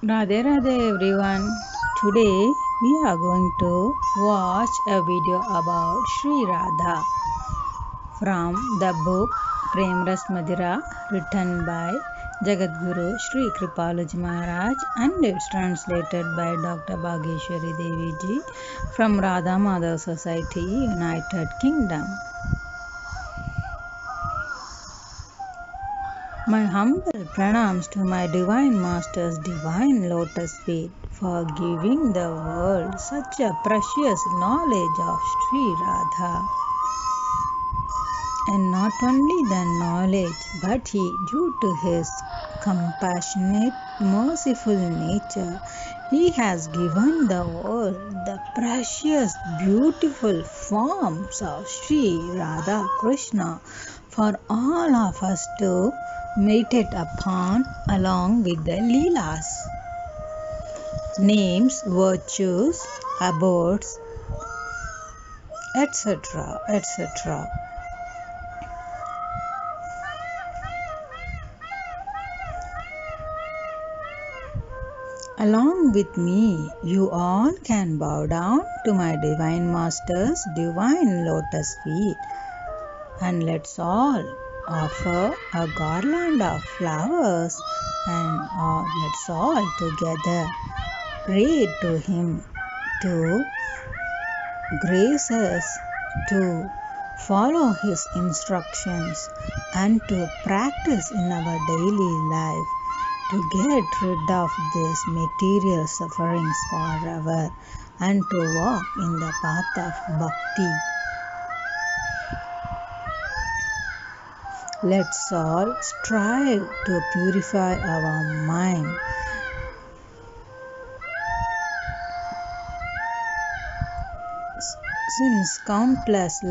Radhe Radhe everyone. Today we are going to watch a video about Shri Radha from the book Prem Madira, written by Jagadguru Shri Kripaluji Maharaj, and it's translated by Dr. Bhageshwari Devi Ji from Radha Madhav Society, United Kingdom. My humble pranams to my Divine Master's divine lotus feet for giving the world such a precious knowledge of Shri Radha. And not only the knowledge, but due to his compassionate, merciful nature, he has given the world the precious, beautiful forms of Shri Radha Krishna for all of us to meditate upon along with the Leelas, names, virtues, abodes, etc. etc. Along with me, you all can bow down to my Divine Master's divine lotus feet, and let's all offer a garland of flowers, and let's all together pray to him to grace us to follow his instructions and to practice in our daily life to get rid of these material sufferings forever and to walk in the path of bhakti. Let's all strive to purify our mind. Since countless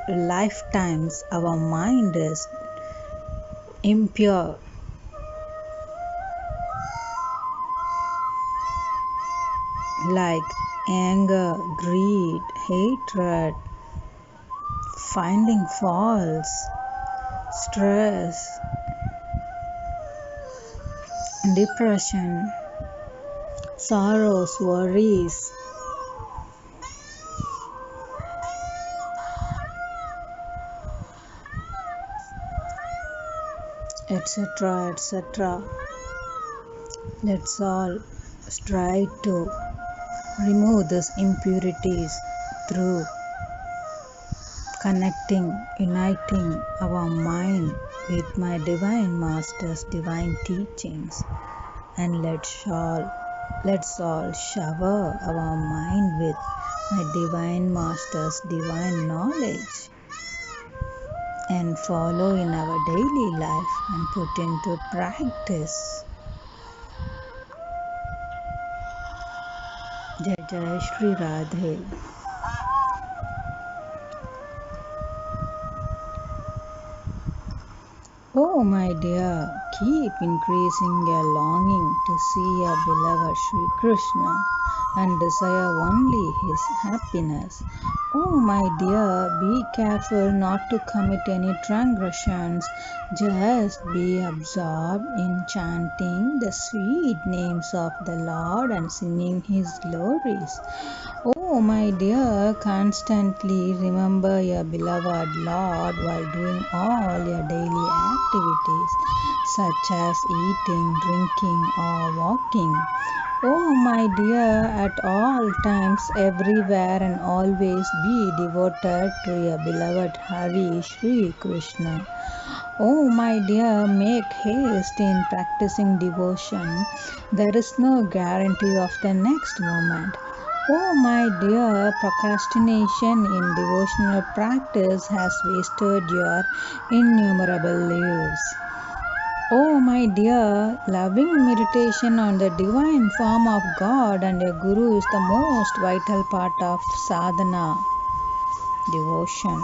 lifetimes our mind is impure, like anger, greed, hatred, finding faults, stress, depression, sorrows, worries, etc. etc. Let's all strive to remove these impurities through connecting, uniting our mind with my Divine Master's divine teachings, and let's all shower our mind with my Divine Master's divine knowledge and follow in our daily life and put into practice. Jai Jai Shri Radhe. Oh my dear, keep increasing your longing to see your beloved Shri Krishna and desire only his happiness. Oh my dear, be careful not to commit any transgressions. Just be absorbed in chanting the sweet names of the Lord and singing his glories. Oh my dear, constantly remember your beloved Lord while doing all your daily activities such as eating, drinking or walking. Oh my dear, at all times, everywhere and always be devoted to your beloved Hare Shri Krishna. Oh my dear, make haste in practicing devotion. There is no guarantee of the next moment. Oh my dear, procrastination in devotional practice has wasted your innumerable lives. Oh my dear, loving meditation on the divine form of God and a Guru is the most vital part of sadhana, devotion.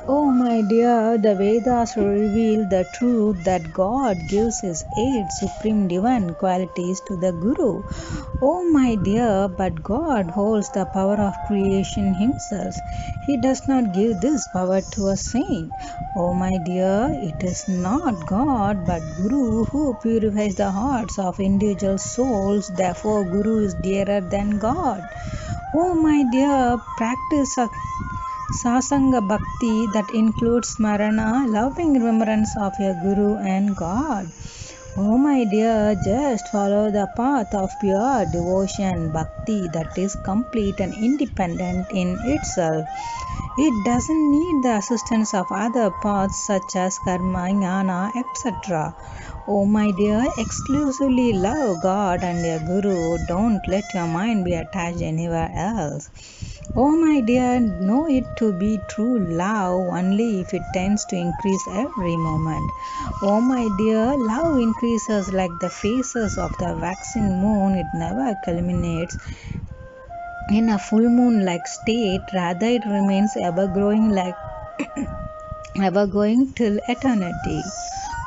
Oh my dear, the Vedas reveal the truth that God gives His eight supreme divine qualities to the Guru. Oh my dear, but God holds the power of creation Himself. He does not give this power to a saint. Oh my dear, it is not God but Guru who purifies the hearts of individual souls. Therefore, Guru is dearer than God. Oh my dear, practice Sasanga Bhakti that includes Smarana, loving remembrance of your Guru and God. Oh my dear, just follow the path of pure devotion, Bhakti that is complete and independent in itself. It doesn't need the assistance of other paths such as karma, jnana, etc. Oh my dear, exclusively love God and your Guru. Don't let your mind be attached anywhere else. Oh my dear, know it to be true love only if it tends to increase every moment. Oh my dear, love increases like the phases of the waxing moon. It never culminates in a full moon like state, rather it remains ever growing like ever going till eternity.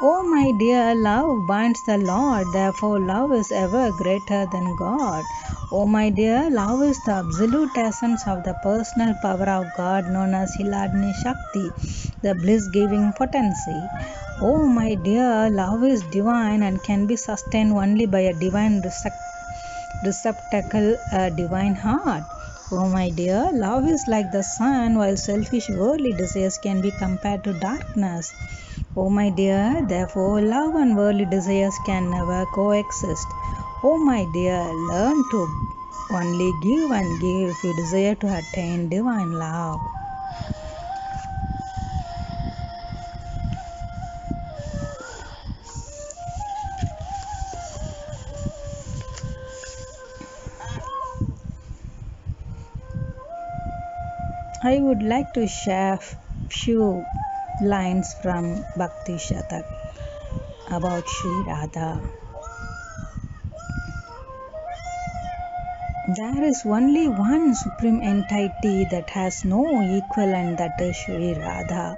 Oh my dear, love binds the Lord, therefore love is ever greater than God. Oh my dear, love is the absolute essence of the personal power of God known as Hiladni Shakti, the bliss-giving potency. Oh my dear, love is divine and can be sustained only by a divine receptacle, a divine heart. Oh my dear, love is like the sun, while selfish worldly desires can be compared to darkness. Oh my dear, therefore love and worldly desires can never coexist. Oh my dear, learn to only give and give if you desire to attain divine love. I would like to share few lines from Bhakti Shatak about Shri Radha. There is only one supreme entity that has no equivalent, that is Shri Radha.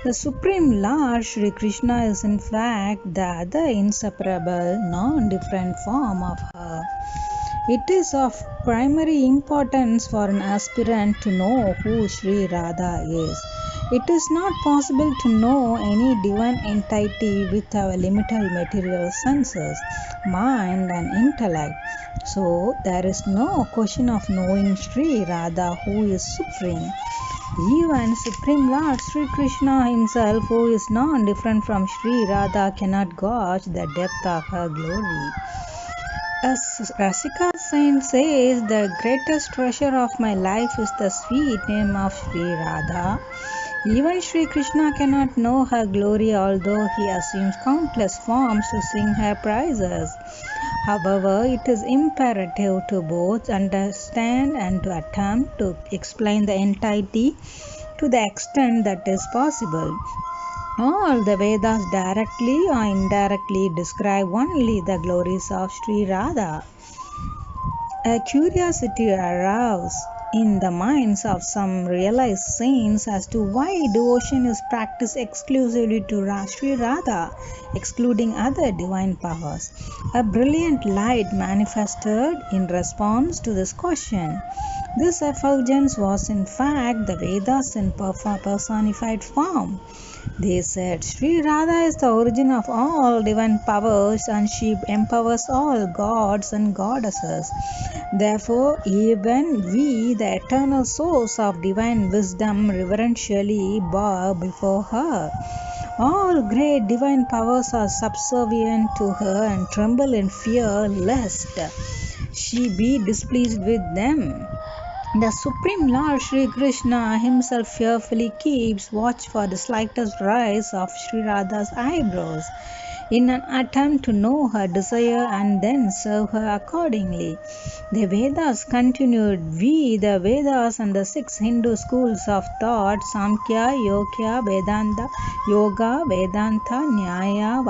The Supreme Lord Shri Krishna is in fact the other inseparable, non-different form of her. It is of primary importance for an aspirant to know who Shri Radha is. It is not possible to know any divine entity with our limited material senses, mind and intellect. So there is no question of knowing Shri Radha who is supreme. Even Supreme Lord Sri Krishna himself, who is not different from Shri Radha, cannot gauge the depth of her glory. As Rasika Saint says, the greatest treasure of my life is the sweet name of Shri Radha. Even Shri Krishna cannot know her glory, although he assumes countless forms to sing her praises. However, it is imperative to both understand and to attempt to explain the entity to the extent that is possible. All the Vedas directly or indirectly describe only the glories of Sri Radha. A curiosity arose in the minds of some realized saints as to why devotion is practiced exclusively to Sri Radha, excluding other divine powers. A brilliant light manifested in response to this question. This effulgence was in fact the Vedas in personified form. They said, Sri Radha is the origin of all divine powers and she empowers all gods and goddesses. Therefore, even we, the eternal source of divine wisdom, reverentially bow before her. All great divine powers are subservient to her and tremble in fear lest she be displeased with them. The Supreme Lord Sri Krishna himself fearfully keeps watch for the slightest rise of Sri Radha's eyebrows in an attempt to know her desire and then serve her accordingly. The Vedas continued. We, the Vedas and the 6 Hindu schools of thought, Samkhya, Yoga, Vedanta, Nyaya,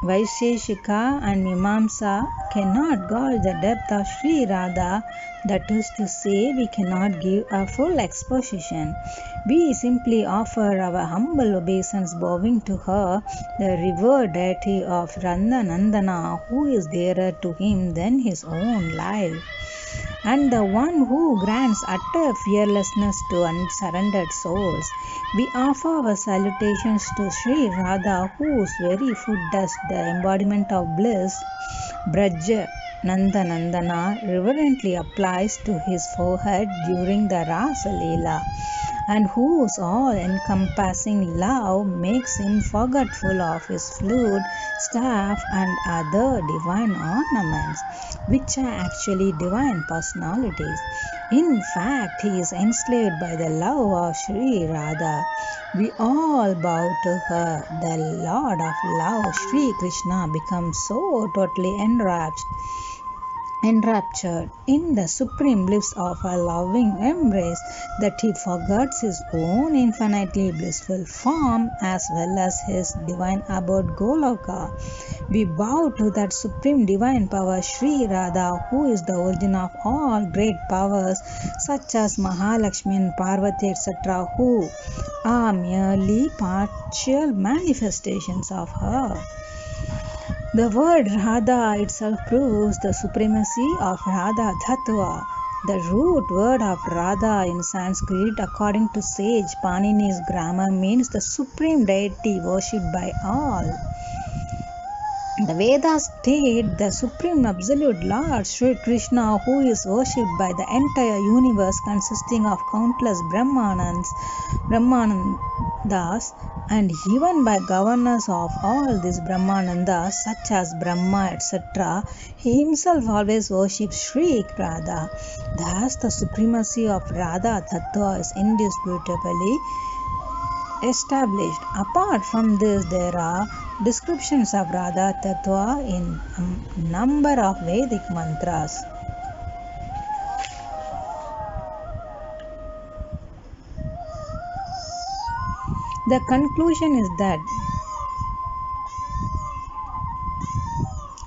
Vaisheshika and Mimamsa cannot gauge the depth of Shri Radha, that is to say, we cannot give a full exposition. We simply offer our humble obeisance bowing to her, the revered deity of Nandana, who is dearer to him than his own life, and the one who grants utter fearlessness to unsurrendered souls. We offer our salutations to Shri Radha, whose very foot dust, the embodiment of bliss, Braja Nandana, reverently applies to his forehead during the Rasa Leela, and whose all-encompassing love makes him forgetful of his flute, staff, and other divine ornaments, which are actually divine personalities. In fact, he is enslaved by the love of Shri Radha. We all bow to her. The Lord of Love, Shri Krishna, becomes so totally enraptured in the supreme bliss of her loving embrace that he forgets his own infinitely blissful form as well as his divine abode Goloka. We bow to that supreme divine power Shri Radha, who is the origin of all great powers such as Mahalakshmi and Parvati etc., who are merely partial manifestations of her. The word Radha itself proves the supremacy of Radha Tattva. The root word of Radha in Sanskrit, according to sage Panini's grammar, means the supreme deity worshipped by all. The Vedas state the supreme absolute Lord Shri Krishna, who is worshipped by the entire universe consisting of countless Brahmanandas, and even by governors of all these Brahmanandas such as Brahma etc., he himself always worships Shri Radha. Thus the supremacy of Radha Tattva is indisputably established. Apart from this, there are descriptions of Radha Tattva in a number of Vedic mantras. The conclusion is that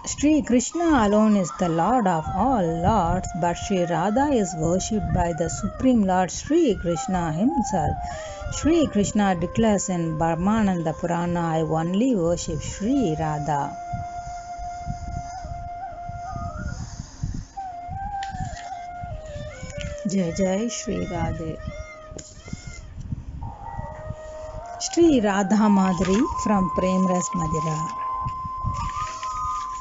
Shri Krishna alone is the Lord of all Lords, but Shri Radha is worshipped by the Supreme Lord Shri Krishna himself. Shri Krishna declares in Brahmananda Purana, I only worship Shri Radha. Jai Jai Shri Radhe. Shri Radha Madri from Prem Madira.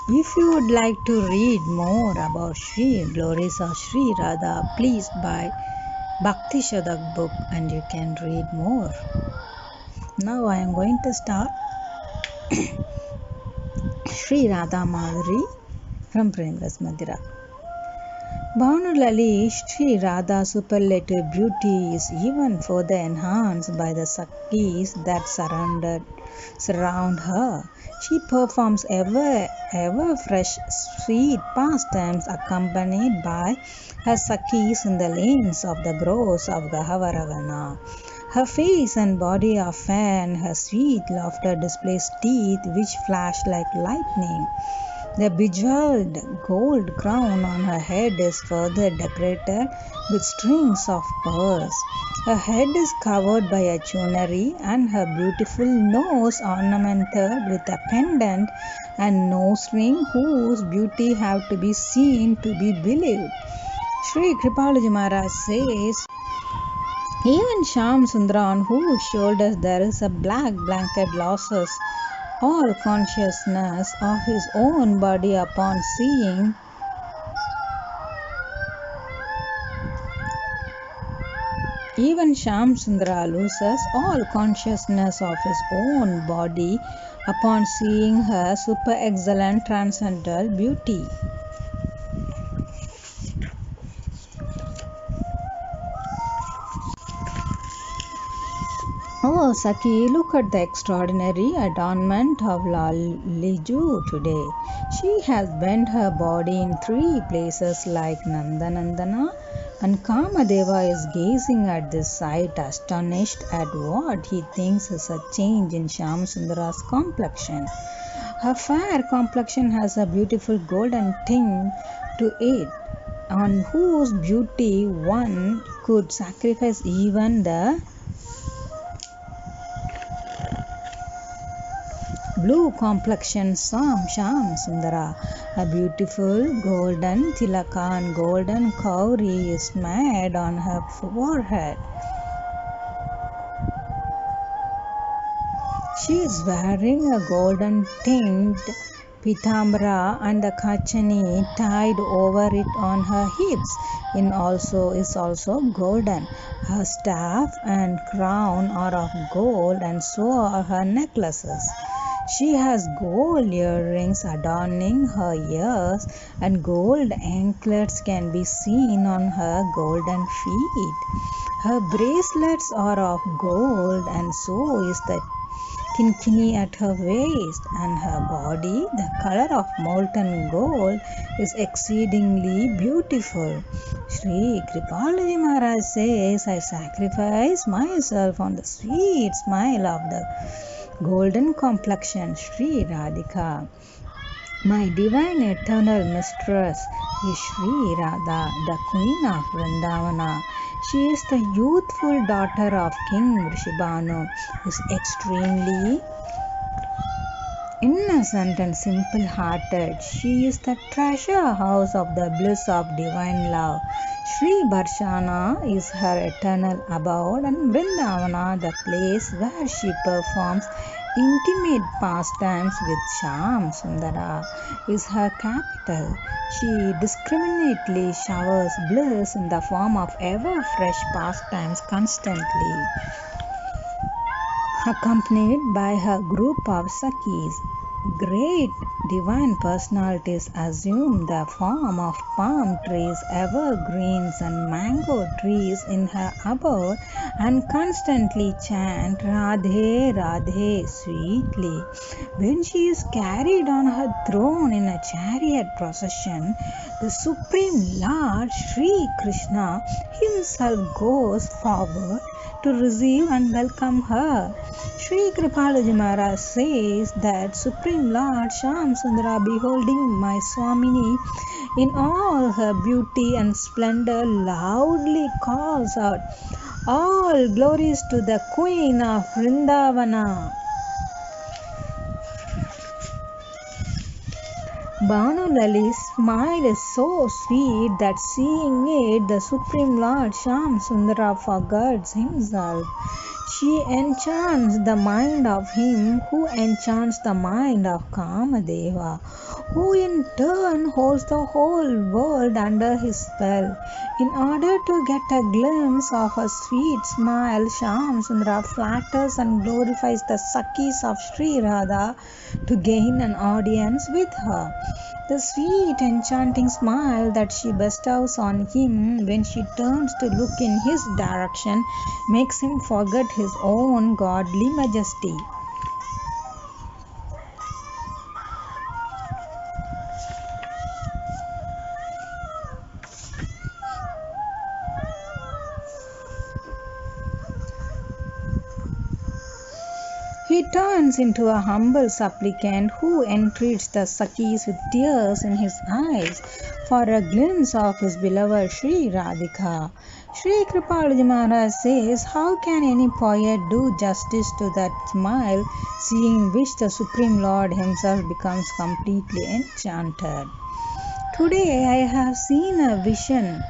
If you would like to read more about Shri glories of Shri Radha, please buy Bhakti Shadak book and you can read more. Now I am going to start Shri Radha Madri from Prem Madira. Bhanulalli, Shri Radha's superlative beauty is even further enhanced by the Sakhis that surround her. She performs ever fresh, sweet pastimes accompanied by her Sakhis in the lanes of the groves of Gahavaravana. Her face and body are fair, and her sweet laughter displays teeth which flash like lightning. The bejeweled gold crown on her head is further decorated with strings of pearls. Her head is covered by a chunari and her beautiful nose ornamented with a pendant and nose ring whose beauty have to be seen to be believed. Shri Kripaluji Maharaj says, even Shyam Sundara on whose shoulders there is a black blanket loses all consciousness of his own body upon seeing Even Shyam Sundara loses all consciousness of his own body upon seeing her super excellent transcendental beauty. Oh, Saki, look at the extraordinary adornment of Laliju today. She has bent her body in 3 places like Nandanandana, and Kamadeva is gazing at this sight, astonished at what he thinks is a change in Shyam Sundara's complexion. Her fair complexion has a beautiful golden tint to it, on whose beauty one could sacrifice even the blue complexion Sham Sundara. A beautiful golden tilaka and golden kauri is made on her forehead. She is wearing a golden tinged pitambara and the kachani tied over it on her hips is also golden. Her staff and crown are of gold, and so are her necklaces. She has gold earrings adorning her ears, and gold anklets can be seen on her golden feet. Her bracelets are of gold, and so is the kinkini at her waist, and her body, the color of molten gold, is exceedingly beautiful. Shri Kripaluji Maharaj says, I sacrifice myself on the sweet smile of the golden complexion Shri Radhika. My divine eternal mistress is Shri Radha, the queen of Vrindavana. She is the youthful daughter of King Vrishibhanu, is extremely innocent and simple-hearted. She is the treasure house of the bliss of divine love. Shri Bhajana is her eternal abode, and Vrindavana, the place where she performs intimate pastimes with Sham Sundara, is her capital. She discriminately showers bliss in the form of ever fresh pastimes constantly, accompanied by her group of Sakhis. Great divine personalities assume the form of palm trees, evergreens, and mango trees in her abode and constantly chant Radhe Radhe sweetly. When she is carried on her throne in a chariot procession, the Supreme Lord Sri Krishna himself goes forward to receive and welcome her. Shri Kripaluji Maharaj says that Supreme Lord Sham Sundara, beholding my Swamini in all her beauty and splendor, loudly calls out, all glories to the Queen of Vrindavana. Bhanulali's smile is so sweet that seeing it, the Supreme Lord Sham Sundara forgets himself. She enchants the mind of him who enchants the mind of Kamadeva, who in turn holds the whole world under his spell. In order to get a glimpse of her sweet smile, Sham Sundara flatters and glorifies the Sakhis of Shri Radha to gain an audience with her. The sweet enchanting smile that she bestows on him when she turns to look in his direction makes him forget his own godly majesty. He turns into a humble supplicant who entreats the Sakhis with tears in his eyes for a glimpse of his beloved Shri Radhika. Shri Kripaluji Maharaj says, how can any poet do justice to that smile, seeing which the Supreme Lord himself becomes completely enchanted? Today I have seen a vision,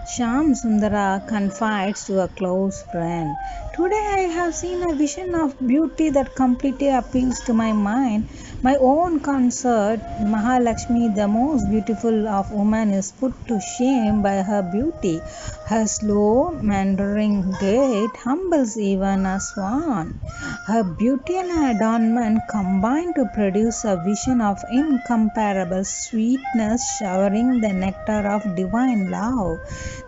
Sham Sundara confides to a close friend. Today I have seen a vision of beauty that completely appeals to my mind. My own consort, Mahalakshmi, the most beautiful of women, is put to shame by her beauty. Her slow, meandering gait humbles even a swan. Her beauty and adornment combine to produce a vision of incomparable sweetness, showering the nectar of divine love.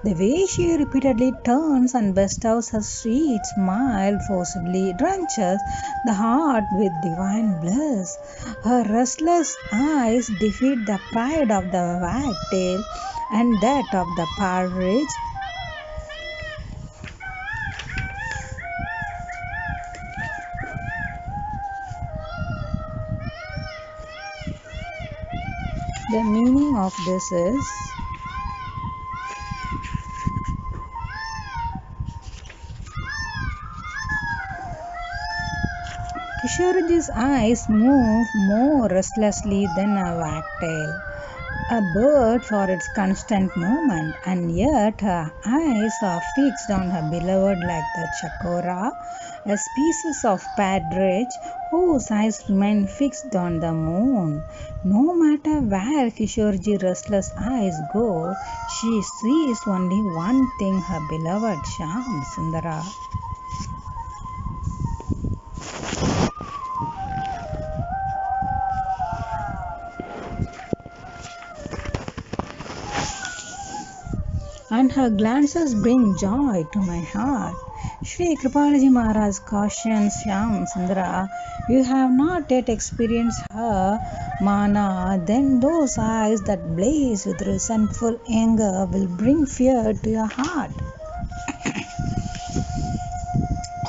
The way she repeatedly turns and bestows her sweet smile forcibly drenches the heart with divine bliss. Her restless eyes defeat the pride of the wagtail and that of the partridge. The meaning of this is Kishoraji's eyes move more restlessly than a wagtail, a bird for its constant movement, and yet her eyes are fixed on her beloved like the chakora, a species of partridge whose eyes remain fixed on the moon. No matter where Kishorji's restless eyes go, she sees only one thing, her beloved Shyam Sundara. And her glances bring joy to my heart. Shri Kripaluji Maharaj cautions Shyam Sundara, you have not yet experienced her mana, then those eyes that blaze with resentful anger will bring fear to your heart.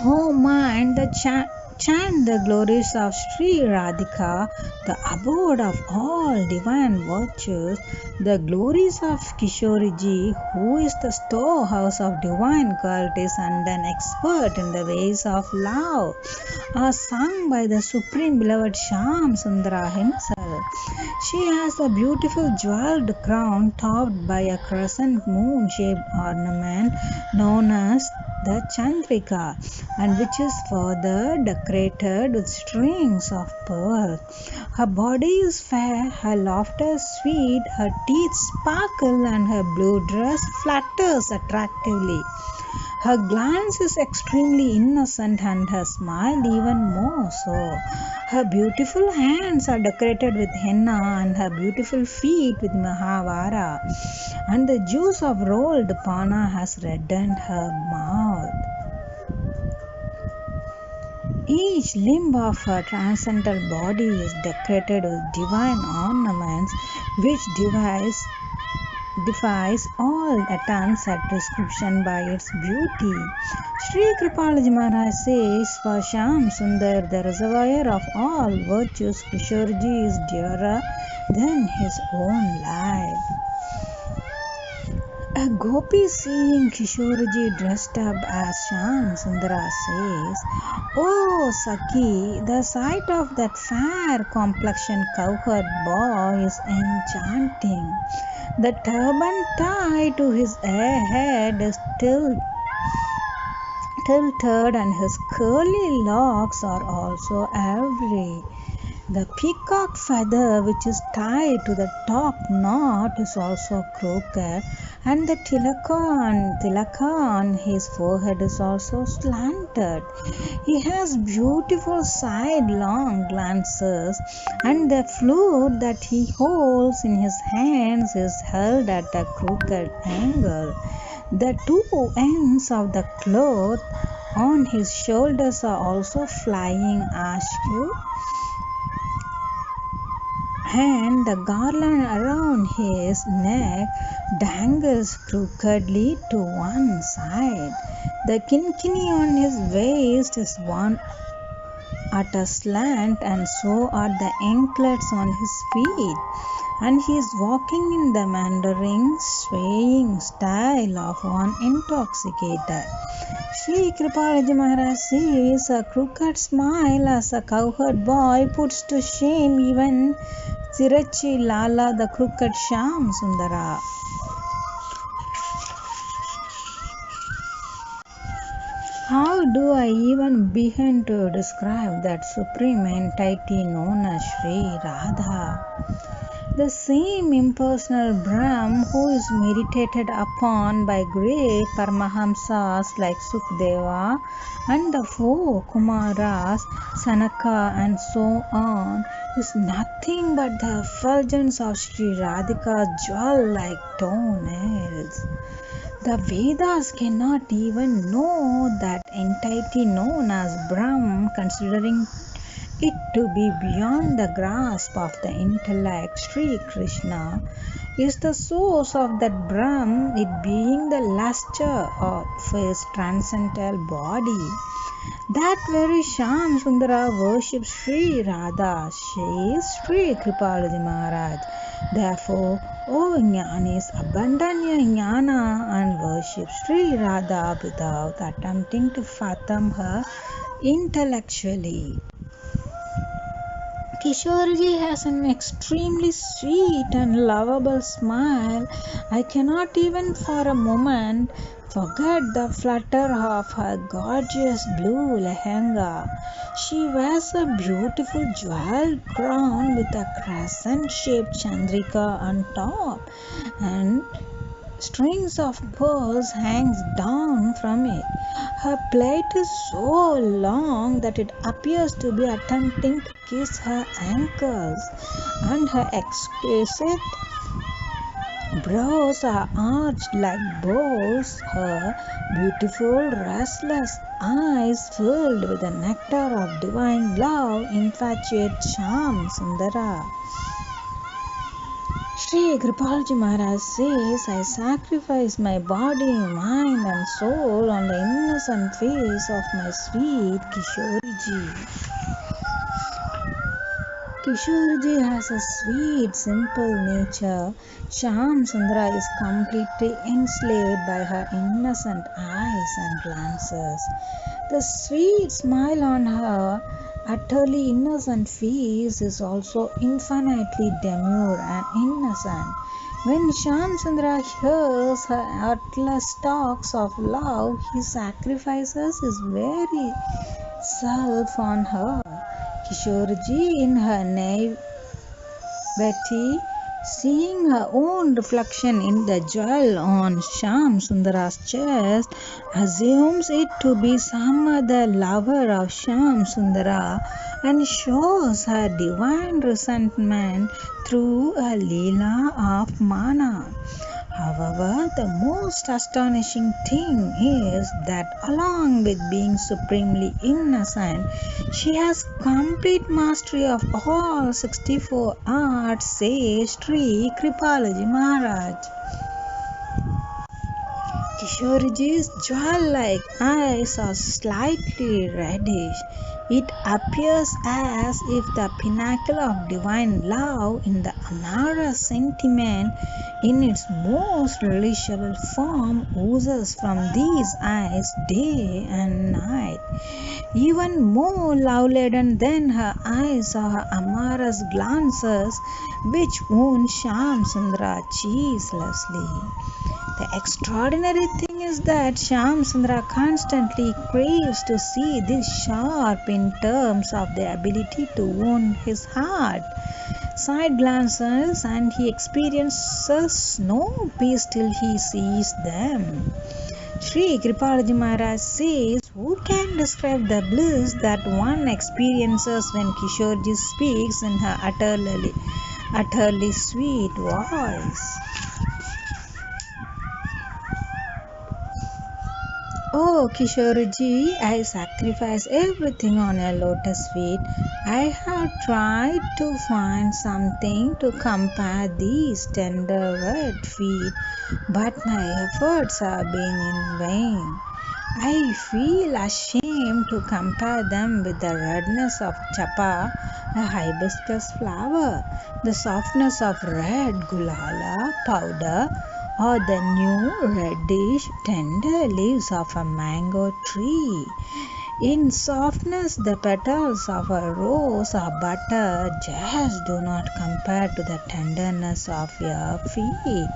Oh mind, chant the glories of Shri Radhika, the abode of all divine virtues, the glories of Kishoriji, who is the storehouse of divine qualities and an expert in the ways of love, are sung by the Supreme Beloved Shyam Sundara himself. She has a beautiful jeweled crown topped by a crescent moon-shaped ornament known as the Chandrika, and which is further decorated with strings of pearls. Her body is fair, her laughter sweet, her teeth sparkle, and her blue dress flutters attractively. Her glance is extremely innocent and her smile even more so. Her beautiful hands are decorated with henna and her beautiful feet with mahavara, and the juice of rolled panna has reddened her mouth. Each limb of her transcendental body is decorated with divine ornaments which defies all attempts at description by its beauty. Shri Kripaluji Maharaj says, for Shyam Sundar, the reservoir of all virtues, Kishorji is dearer than his own life. A gopi seeing Kishorji dressed up as Shyam Sundara says, "Oh Sakhi, the sight of that fair complexioned cowherd boy is enchanting. The turban tied to his head is tilted and his curly locks are also awry. The peacock feather which is tied to the top knot is also crooked, and the tilaka on his forehead is also slanted. He has beautiful sidelong glances, and the flute that he holds in his hands is held at a crooked angle. The two ends of the cloth on his shoulders are also flying askew, and the garland around his neck dangles crookedly to one side. The kinkini on his waist is one at a slant, and so are the anklets on his feet, and he is walking in the meandering, swaying style of one intoxicated. Shri Kripaluji Maharaj sees a crooked smile as a cowherd boy puts to shame even Sirachi Lala, the crooked Shyam Sundara. How do I even begin to describe that supreme entity known as Shri Radha? The same impersonal Brahm who is meditated upon by great Paramahamsas like Sukdeva and the four Kumaras, Sanaka and so on, is nothing but the effulgence of Shri Radhika's jewel-like toenails. The Vedas cannot even know that entity known as Brahm, considering it to be beyond the grasp of the intellect. Shri Krishna is the source of that Brahm, it being the luster of his transcendental body. That very Shyam Sundara worships Shri Radha, says Shri Kripaluji Maharaj. Therefore, O Jnanis, abandon your jnana and worship Shri Radha without attempting to fathom her intellectually. Kishoreji has an extremely sweet and lovable smile. I cannot even for a moment forget the flutter of her gorgeous blue lehenga. She wears a beautiful jeweled crown with a crescent-shaped chandrika on top, and strings of pearls hangs down from it. Her plait is so long that it appears to be attempting to kiss her ankles, and her exquisite brows are arched like bows. Her beautiful, restless eyes filled with the nectar of divine love infatuate Sham Sundara. Shri Kripaluji Maharaj says, I sacrifice my body, mind and soul on the innocent face of my sweet Kishoreji. Kishoreji has a sweet, simple nature. Sham Sundara is completely enslaved by her innocent eyes and glances. The sweet smile on her utterly innocent face is also infinitely demure and innocent. When Sham Sundara hears her artless talks of love, he sacrifices his very self on her. Kishoreji, in her naivety, seeing her own reflection in the jewel on Sham Sundara's chest, assumes it to be some other lover of Sham Sundara and shows her divine resentment through a leela of mana. However, the most astonishing thing is that along with being supremely innocent, she has complete mastery of all 64 arts, says Shri Kripaluji Maharaj. Kishoreji's jewel-like eyes are slightly reddish. It appears as if the pinnacle of divine love in the amorous sentiment in its most relishable form oozes from these eyes day and night. Even more love-laden than her eyes are her amorous glances, which wound Sham Sundara ceaselessly. The extraordinary thing is that Sham Sundara constantly craves to see this sharp in terms of the ability to wound his heart. Side glances and he experiences no peace till he sees them. Shri Kripaluji Maharaj says, who can describe the bliss that one experiences when Kishoreji speaks in her utterly sweet voice? Oh Kishoreji, I sacrifice everything on your lotus feet. I have tried to find something to compare these tender red feet, but my efforts have been in vain. I feel ashamed to compare them with the redness of chapa, a hibiscus flower, the softness of red gulala powder, or the new reddish tender leaves of a mango tree. In softness, the petals of a rose or butter just do not compare to the tenderness of your feet.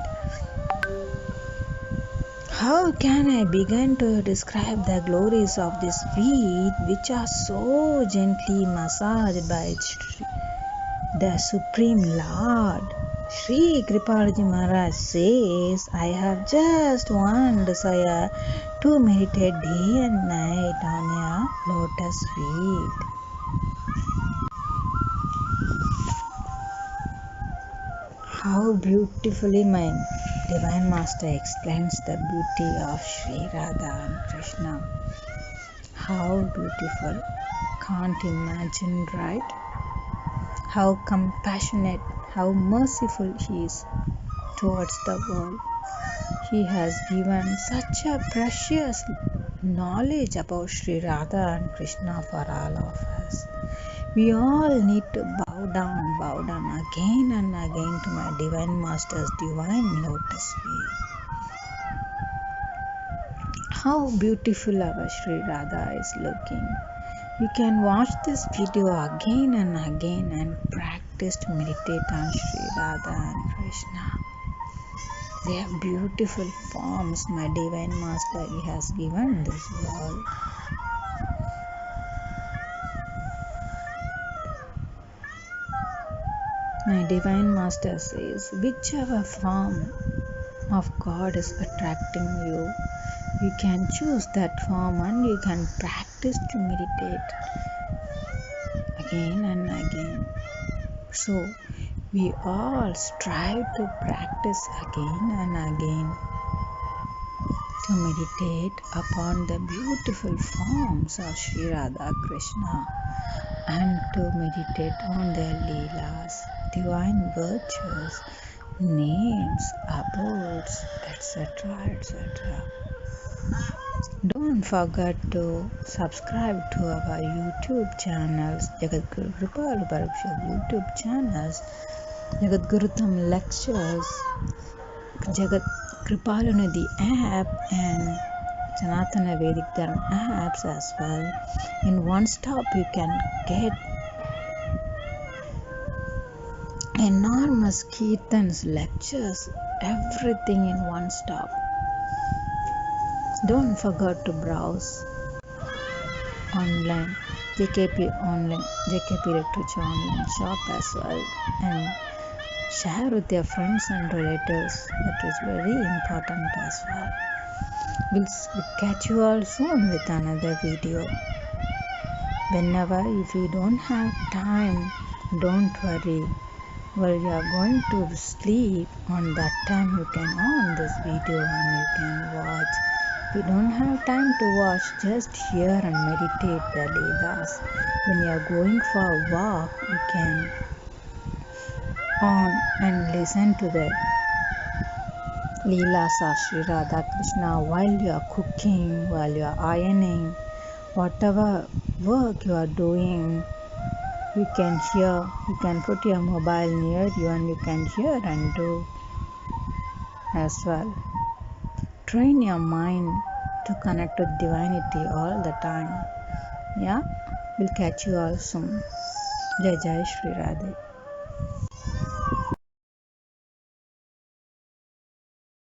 How can I begin to describe the glories of these feet, which are so gently massaged by the Supreme Lord? Shri Kripaluji Maharaj says, I have just one desire, to meditate day and night on your lotus feet. How beautifully my Divine Master explains the beauty of Shri Radha and Krishna. How beautiful. Can't imagine, right? How compassionate, how merciful he is towards the world. He has given such a precious knowledge about Shri Radha and Krishna for all of us. We all need to bow down again and again to my Divine Master's divine lotus feet. How beautiful our Shri Radha is looking. You can watch this video again and again and practice to meditate on Shri Radha and Krishna. They are beautiful forms my Divine Master He has given this world. My Divine Master says, whichever form of God is attracting you, you can choose that form and you can practice to meditate again and again. So, we all strive to practice again and again to meditate upon the beautiful forms of Shri Radha Krishna and to meditate on their leelas, divine virtues, names, abodes, etc. etc. Don't forget to subscribe to our YouTube channels, Jagadguru Kripalu YouTube channels, Jagadguru Tam lectures, Jagat Kripalu app and Sanatana Vedic Dharma apps as well. In one stop you can get enormous kirtans, lectures, everything in one stop. Don't forget to browse online, JKP online, JKP Literature online shop as well, and share with your friends and relatives. That is very important as well. We'll catch you all soon with another video. Whenever, if you don't have time, don't worry. While you are going to sleep, on that time you can on this video and you can watch. If you don't have time to watch, just hear and meditate the leelas. When you are going for a walk, you can on and listen to the leelas of Shri Radha Krishna while you are cooking, while you are ironing, whatever work you are doing. You can hear, you can put your mobile near you and you can hear and do as well. Train your mind to connect with divinity all the time. Yeah, we'll catch you all soon. Jai Jai Shri Radha.